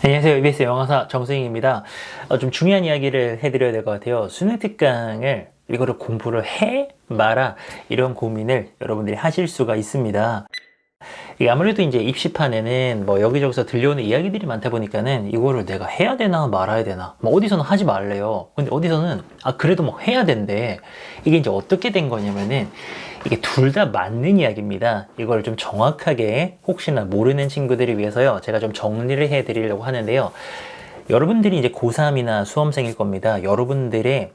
안녕하세요. EBS 영어사 정수영입니다. 좀 중요한 이야기를 해드려야 될 것 같아요. 수능 특강을 이거를 공부를 해 마라 이런 고민을 여러분들이 하실 수가 있습니다. 이게 아무래도 이제 입시판에는 뭐 여기저기서 들려오는 이야기들이 많다 보니까는 이거를 내가 해야 되나 말아야 되나 뭐 어디서는 하지 말래요. 근데 어디서는 그래도 뭐 해야 된대. 이게 이제 어떻게 된 거냐면은 이게 둘 다 맞는 이야기입니다. 이걸 좀 정확하게 혹시나 모르는 친구들을 위해서요, 제가 좀 정리를 해 드리려고 하는데요. 여러분들이 이제 고3이나 수험생일 겁니다. 여러분들의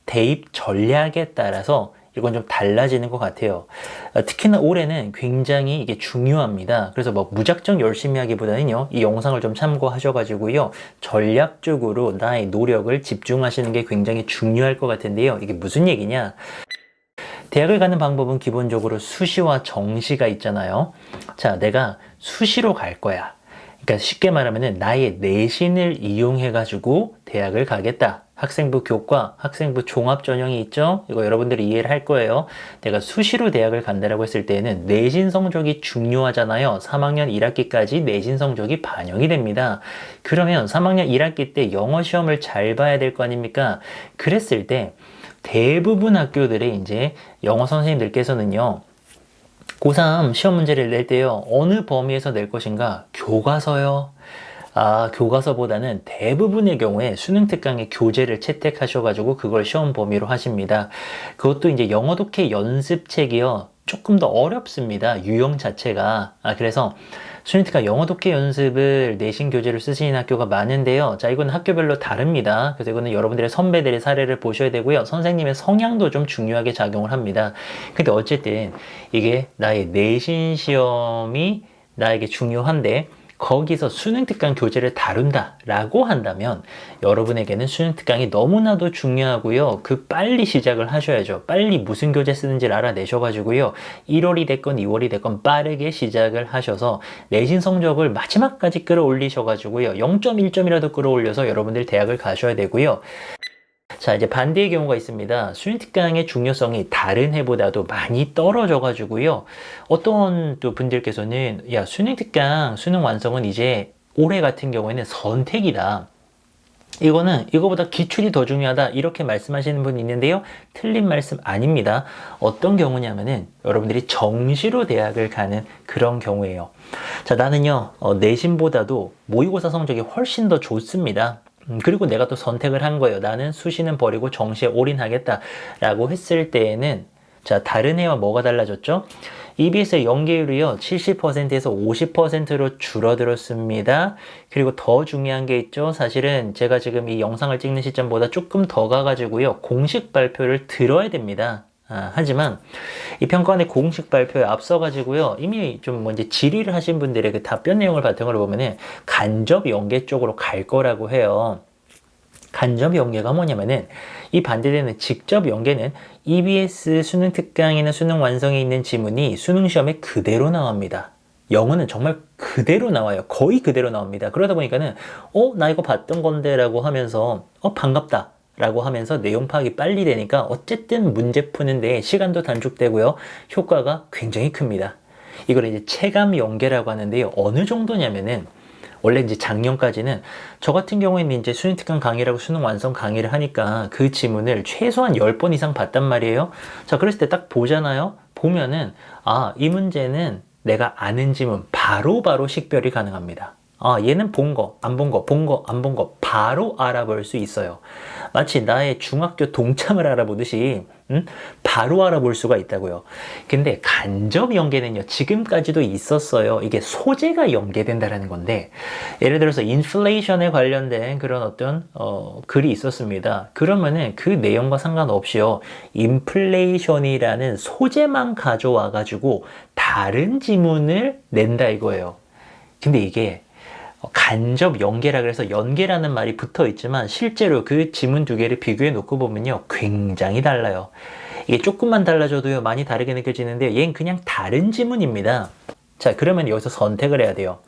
대입 전략에 따라서 이건 좀 달라지는 것 같아요. 특히나 올해는 굉장히 이게 중요합니다. 그래서 뭐 무작정 열심히 하기보다는요, 이 영상을 좀 참고하셔가지고요, 전략적으로 나의 노력을 집중하시는 게 굉장히 중요할 것 같은데요. 이게 무슨 얘기냐? 대학을 가는 방법은 기본적으로 수시와 정시가 있잖아요. 자, 내가 수시로 갈 거야. 그러니까 쉽게 말하면은 나의 내신을 이용해가지고 대학을 가겠다. 학생부 교과, 학생부 종합 전형이 있죠? 이거 여러분들이 이해를 할 거예요. 내가 수시로 대학을 간다라고 했을 때는 내신 성적이 중요하잖아요. 3학년 1학기까지 내신 성적이 반영이 됩니다. 그러면 3학년 1학기 때 영어 시험을 잘 봐야 될 거 아닙니까? 그랬을 때 대부분 학교들의 이제 영어 선생님들께서는요, 고3 시험 문제를 낼 때요, 어느 범위에서 낼 것인가? 교과서요. 교과서보다는 대부분의 경우에 수능 특강의 교재를 채택하셔가지고 그걸 시험 범위로 하십니다. 그것도 이제 영어 독해 연습책이요, 조금 더 어렵습니다. 유형 자체가. 그래서 수능 특강 영어 독해 연습을 내신 교재로 쓰시는 학교가 많은데요. 자, 이건 학교별로 다릅니다. 그래서 이거는 여러분들의 선배들의 사례를 보셔야 되고요. 선생님의 성향도 좀 중요하게 작용을 합니다. 근데 어쨌든 이게 나의 내신 시험이 나에게 중요한데, 거기서 수능 특강 교재를 다룬다라고 한다면 여러분에게는 수능 특강이 너무나도 중요하고요. 빨리 시작을 하셔야죠. 빨리 무슨 교재 쓰는지를 알아내셔가지고요, 1월이 됐건 2월이 됐건 빠르게 시작을 하셔서 내신 성적을 마지막까지 끌어올리셔가지고요, 0.1점이라도 끌어올려서 여러분들 대학을 가셔야 되고요. 자, 이제 반대의 경우가 있습니다. 수능 특강의 중요성이 다른 해보다도 많이 떨어져 가지고요, 어떤 또 분들께서는 야, 수능 특강 수능 완성은 이제 올해 같은 경우에는 선택이다, 이거는 이거보다 기출이 더 중요하다, 이렇게 말씀하시는 분이 있는데요. 틀린 말씀 아닙니다. 어떤 경우냐면은 여러분들이 정시로 대학을 가는 그런 경우예요. 자, 나는요, 내신보다도 모의고사 성적이 훨씬 더 좋습니다. 그리고 내가 또 선택을 한 거예요. 나는 수시는 버리고 정시에 올인하겠다라고 했을 때에는, 자, 다른 해와 뭐가 달라졌죠? EBS의 연계율이요, 70%에서 50%로 줄어들었습니다. 그리고 더 중요한 게 있죠. 사실은 제가 지금 이 영상을 찍는 시점보다 조금 더 가가지고요, 공식 발표를 들어야 됩니다. 하지만 이 평가원의 공식 발표에 앞서가지고요, 이미 좀 이제 질의를 하신 분들의 그 답변 내용을 바탕으로 보면은 간접 연계 쪽으로 갈 거라고 해요. 간접 연계가 뭐냐면은, 이 반대되는 직접 연계는 EBS 수능 특강이나 수능 완성에 있는 지문이 수능 시험에 그대로 나옵니다. 영어는 정말 그대로 나와요. 거의 그대로 나옵니다. 그러다 보니까는 나 이거 봤던 건데 라고 하면서 반갑다 라고 하면서 내용 파악이 빨리 되니까 어쨌든 문제 푸는데 시간도 단축되고요, 효과가 굉장히 큽니다. 이걸 이제 체감 연계라고 하는데요. 어느 정도냐면은, 원래 이제 작년까지는 저 같은 경우에는 이제 수능 특강 강의라고 수능 완성 강의를 하니까 그 지문을 최소한 10번 이상 봤단 말이에요. 자, 그랬을 때 딱 보잖아요. 보면은 이 문제는 내가 아는 지문 바로 식별이 가능합니다. 얘는 본 거, 안 본 거, 본 거, 안 본 거 바로 알아볼 수 있어요. 마치 나의 중학교 동창을 알아보듯이 바로 알아볼 수가 있다고요. 근데 간접 연계는요, 지금까지도 있었어요. 이게 소재가 연계된다라는 건데, 예를 들어서 인플레이션에 관련된 그런 어떤 글이 있었습니다. 그러면은 그 내용과 상관없이요, 인플레이션이라는 소재만 가져와 가지고 다른 지문을 낸다 이거예요. 근데 이게 간접 연계라 그래서 연계라는 말이 붙어 있지만, 실제로 그 지문 두 개를 비교해 놓고 보면요, 굉장히 달라요. 이게 조금만 달라져도요, 많이 다르게 느껴지는데 얘는 그냥 다른 지문입니다. 자, 그러면 여기서 선택을 해야 돼요.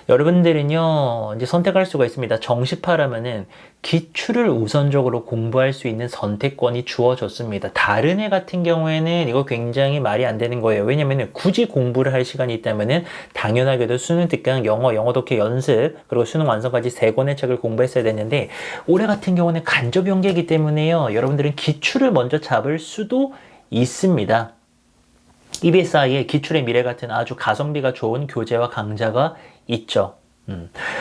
여러분들은요, 이제 선택할 수가 있습니다. 정시파라면은 기출을 우선적으로 공부할 수 있는 선택권이 주어졌습니다. 다른 애 같은 경우에는 이거 굉장히 말이 안 되는 거예요. 왜냐면은 굳이 공부를 할 시간이 있다면은 당연하게도 수능 특강, 영어 독해 연습, 그리고 수능 완성까지 3권의 책을 공부했어야 되는데 올해 같은 경우는 간접 연계이기 때문에요. 여러분들은 기출을 먼저 잡을 수도 있습니다. EBSI에 기출의 미래 같은 아주 가성비가 좋은 교재와 강좌가 있죠.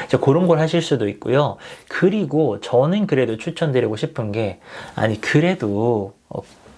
이제 그런 걸 하실 수도 있고요. 그리고 저는 그래도 추천드리고 싶은 게, 아니, 그래도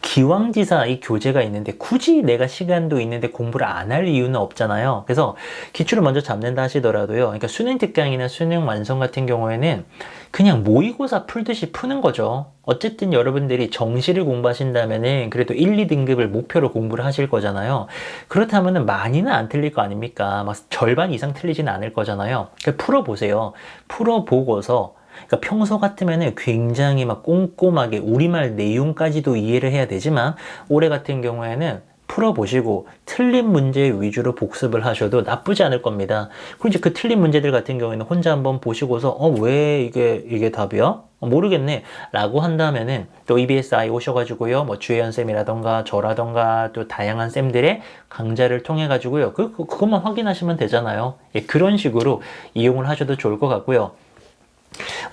기왕지사 이 교재가 있는데 굳이 내가 시간도 있는데 공부를 안 할 이유는 없잖아요. 그래서 기출을 먼저 잡는다 하시더라도요. 그러니까 수능 특강이나 수능 완성 같은 경우에는 그냥 모의고사 풀듯이 푸는 거죠. 어쨌든 여러분들이 정시를 공부하신다면은 그래도 1, 2등급을 목표로 공부를 하실 거잖아요. 그렇다면은 많이는 안 틀릴 거 아닙니까? 막 절반 이상 틀리지는 않을 거잖아요. 그러니까 풀어보세요. 풀어보고서 그러니까 평소 같으면은 굉장히 막 꼼꼼하게 우리말 내용까지도 이해를 해야 되지만 올해 같은 경우에는 풀어보시고 틀린 문제 위주로 복습을 하셔도 나쁘지 않을 겁니다. 그리고 이제 그 틀린 문제들 같은 경우에는 혼자 한번 보시고서 왜 이게 답이야? 모르겠네 라고 한다면은 또 EBSI 오셔가지고요, 뭐 주혜연 쌤이라던가 저라던가 또 다양한 쌤들의 강좌를 통해 가지고요, 그것만 확인하시면 되잖아요. 예, 그런 식으로 이용을 하셔도 좋을 것 같고요.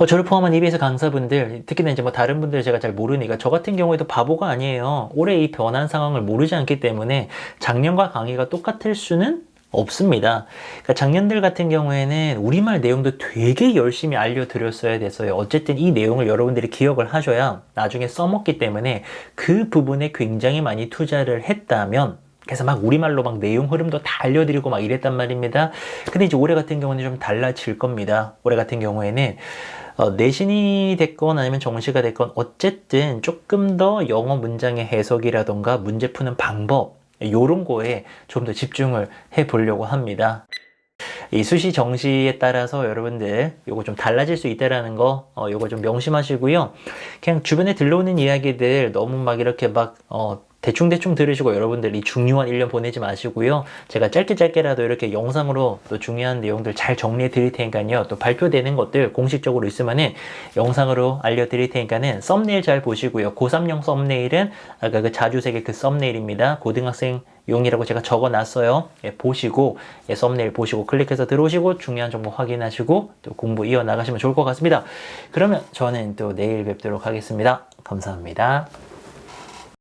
저를 포함한 EBS 강사분들, 특히나 이제 뭐 다른 분들 제가 잘 모르니까 저 같은 경우에도 바보가 아니에요. 올해 이 변한 상황을 모르지 않기 때문에 작년과 강의가 똑같을 수는 없습니다. 그러니까 작년들 같은 경우에는 우리말 내용도 되게 열심히 알려드렸어야 됐어요. 어쨌든 이 내용을 여러분들이 기억을 하셔야 나중에 써먹기 때문에 그 부분에 굉장히 많이 투자를 했다면, 그래서 막 우리말로 막 내용 흐름도 다 알려드리고 막 이랬단 말입니다. 근데 이제 올해 같은 경우는 좀 달라질 겁니다. 올해 같은 경우에는 내신이 됐건 아니면 정시가 됐건 어쨌든 조금 더 영어 문장의 해석이라던가 문제 푸는 방법, 요런 거에 좀 더 집중을 해 보려고 합니다. 이 수시 정시에 따라서 여러분들 요거 좀 달라질 수 있다라는 거, 요거 좀 명심하시고요. 그냥 주변에 들러오는 이야기들 너무 막 이렇게 막 대충대충 들으시고 여러분들 이 중요한 1년 보내지 마시고요. 제가 짧게라도 이렇게 영상으로 또 중요한 내용들 잘 정리해 드릴 테니까요. 또 발표되는 것들 공식적으로 있으면은 영상으로 알려드릴 테니까는 썸네일 잘 보시고요. 고3용 썸네일은 아까 그 자주색의 그 썸네일입니다. 고등학생 용이라고 제가 적어놨어요. 예, 보시고 썸네일 보시고 클릭해서 들어오시고 중요한 정보 확인하시고 또 공부 이어나가시면 좋을 것 같습니다. 그러면 저는 또 내일 뵙도록 하겠습니다. 감사합니다.